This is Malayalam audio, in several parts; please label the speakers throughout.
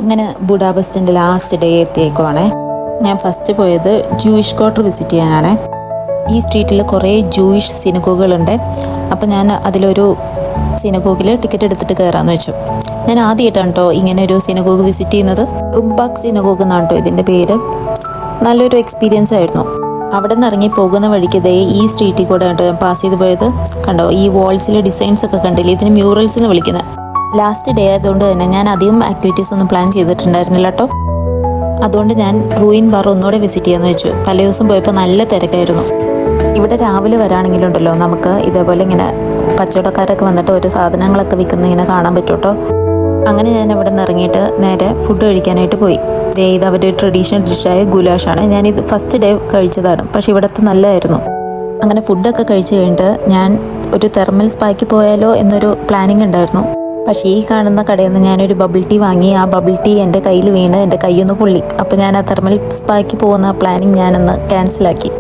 Speaker 1: അങ്ങനെ ബുഡാപെസ്റ്റിൻ്റെ ലാസ്റ്റ് ഡേ എത്തിയേക്കുവാണേ. ഞാൻ ഫസ്റ്റ് പോയത് ജൂയിഷ് ക്വാർട്ടർ വിസിറ്റ് ചെയ്യാനാണ്. ഈ സ്ട്രീറ്റിൽ കുറേ ജൂയിഷ് സിനഗോഗുകളുണ്ട്. അപ്പോൾ ഞാൻ അതിലൊരു സിനഗോഗിൽ ടിക്കറ്റ് എടുത്തിട്ട് കയറാമെന്ന് വെച്ചു. ഞാൻ ആദ്യമായിട്ടാണ് കേട്ടോ ഇങ്ങനെ ഒരു സിനഗോഗ് വിസിറ്റ് ചെയ്യുന്നത്. റുംബാക്ക് സിനഗോഗ് എന്നാണ് കേട്ടോ ഇതിൻ്റെ പേര്. നല്ലൊരു എക്സ്പീരിയൻസ് ആയിരുന്നു. അവിടെ നിന്ന് ഇറങ്ങി പോകുന്ന വഴിക്ക് ദേ ഈ സ്ട്രീറ്റിൽ കൂടെ കേട്ടോ ഞാൻ പാസ് ചെയ്ത് പോയത്. കണ്ടോ, ഈ വാൾസിലെ ഡിസൈൻസ് ഒക്കെ കണ്ടില്ലേ? ഇതിന് മ്യൂറൽസ് എന്ന് വിളിക്കുന്നത്. ലാസ്റ്റ് ഡേ ആയതുകൊണ്ട് തന്നെ ഞാൻ അധികം ആക്ടിവിറ്റീസ് ഒന്നും പ്ലാൻ ചെയ്തിട്ടുണ്ടായിരുന്നില്ല കേട്ടോ. അതുകൊണ്ട് ഞാൻ റൂയിൻ ബാർ ഒന്നുകൂടെ വിസിറ്റ് ചെയ്യാമെന്ന് വെച്ചു. തലേദിവസം പോയപ്പോൾ നല്ല തിരക്കായിരുന്നു. ഇവിടെ രാവിലെ വരാണെങ്കിലുണ്ടല്ലോ നമുക്ക് ഇതേപോലെ ഇങ്ങനെ കച്ചവടക്കാരൊക്കെ വന്നിട്ട് ഓരോ സാധനങ്ങളൊക്കെ വിൽക്കുന്ന ഇങ്ങനെ കാണാൻ പറ്റും കേട്ടോ. അങ്ങനെ ഞാൻ ഇവിടെ നിന്ന് ഇറങ്ങിയിട്ട് നേരെ ഫുഡ് കഴിക്കാനായിട്ട് പോയി. ഇത് അവരുടെ ട്രഡീഷണൽ ഡിഷായ ഗുലാഷാണ്. ഞാനിത് ഫസ്റ്റ് ഡേ കഴിച്ചതാണ്, പക്ഷെ ഇവിടുത്തെ നല്ലതായിരുന്നു. അങ്ങനെ ഫുഡൊക്കെ കഴിച്ച് കഴിഞ്ഞിട്ട് ഞാൻ ഒരു തെർമൽ സ്പായ്ക്ക് പോയാലോ എന്നൊരു പ്ലാനിങ് ഉണ്ടായിരുന്നു. പക്ഷേ ഈ കാണുന്ന കടയിൽ നിന്ന് ഞാനൊരു ബബിൾ ടീ വാങ്ങി. ആ ബബിൾ ടീ എൻ്റെ കയ്യിൽ വീണ് എൻ്റെ കൈയൊന്ന് പൊള്ളി. അപ്പോൾ ഞാൻ ആ തെർമൽ സ്പായ്ക്ക് പോകുന്ന പ്ലാനിങ് ഞാനൊന്ന് ക്യാൻസലാക്കി.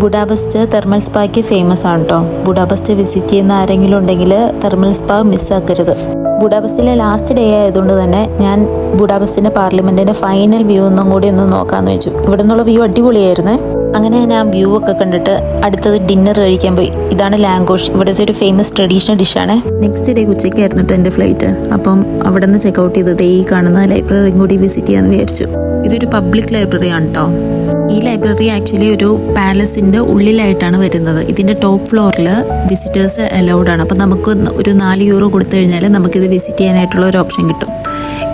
Speaker 1: ബുഡാപെസ്റ്റ് തെർമൽ സ്പായ്ക്ക് ഫേമസ് ആണ് കേട്ടോ. ബുഡാപെസ്റ്റ് വിസിറ്റ് ചെയ്യുന്ന ആരെങ്കിലും ഉണ്ടെങ്കിൽ തെർമൽ സ്പാ മിസ്സാക്കരുത്. ബുഡാപെസ്റ്റിലെ ലാസ്റ്റ് ഡേ ആയതുകൊണ്ട് തന്നെ ഞാൻ ബുഡാപെസ്റ്റിൻ്റെ പാർലമെൻറ്റിൻ്റെ ഫൈനൽ വ്യൂ ഒന്നും കൂടി ഒന്ന് നോക്കാമെന്ന് വെച്ചു. ഇവിടെ നിന്നുള്ള വ്യൂ അടിപൊളിയായിരുന്നേ. അങ്ങനെ ഞാൻ വ്യൂ ഒക്കെ കണ്ടിട്ട് അടുത്തത് ഡിന്നർ കഴിക്കാൻ പോയി. ഇതാണ് ലാംഗോഷ്, ഇവിടുത്തെ ഒരു ഫേമസ് ട്രഡീഷണൽ ഡിഷാണ്. നെക്സ്റ്റ് ഡേ ഉച്ചയ്ക്കായിരുന്നു കേട്ടോ എൻ്റെ ഫ്ലൈറ്റ്. അപ്പം അവിടെ നിന്ന് ചെക്കൗട്ട് ചെയ്തത് ഈ കാണുന്ന ലൈബ്രറിയും കൂടി വിസിറ്റ് ചെയ്യാമെന്ന് വിചാരിച്ചു. ഇതൊരു പബ്ലിക് ലൈബ്രറി ആണ് കേട്ടോ. ഈ ലൈബ്രറി ആക്ച്വലി ഒരു പാലസിൻ്റെ ഉള്ളിലായിട്ടാണ് വരുന്നത്. ഇതിൻ്റെ ടോപ്പ് ഫ്ലോറിൽ വിസിറ്റേഴ്സ് അലൗഡ് ആണ്. അപ്പം നമുക്ക് ഒരു 4 യൂറോ കൊടുത്തു കഴിഞ്ഞാൽ നമുക്കിത് വിസിറ്റ് ചെയ്യാനായിട്ടുള്ള ഒരു ഓപ്ഷൻ കിട്ടും.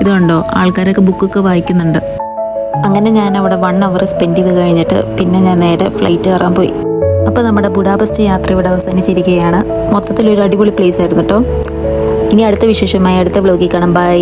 Speaker 1: ഇതുണ്ടോ, ആൾക്കാരൊക്കെ ബുക്കൊക്കെ വായിക്കുന്നുണ്ട്. അങ്ങനെ ഞാൻ അവിടെ 1 അവർ സ്പെൻഡ് ചെയ്ത് കഴിഞ്ഞിട്ട് പിന്നെ ഞാൻ നേരെ ഫ്ലൈറ്റ് കയറാൻ പോയി. അപ്പോൾ നമ്മുടെ ബുഡാപെസ്റ്റ് യാത്ര ഇവിടെ അവസാനിച്ചിരിക്കുകയാണ്. മൊത്തത്തിലൊരു അടിപൊളി പ്ലേസ് ആയിരുന്നു കേട്ടോ. ഇനി അടുത്ത വിശേഷമായി അടുത്ത വ്ലോഗിൽ കാണാം. ബൈ.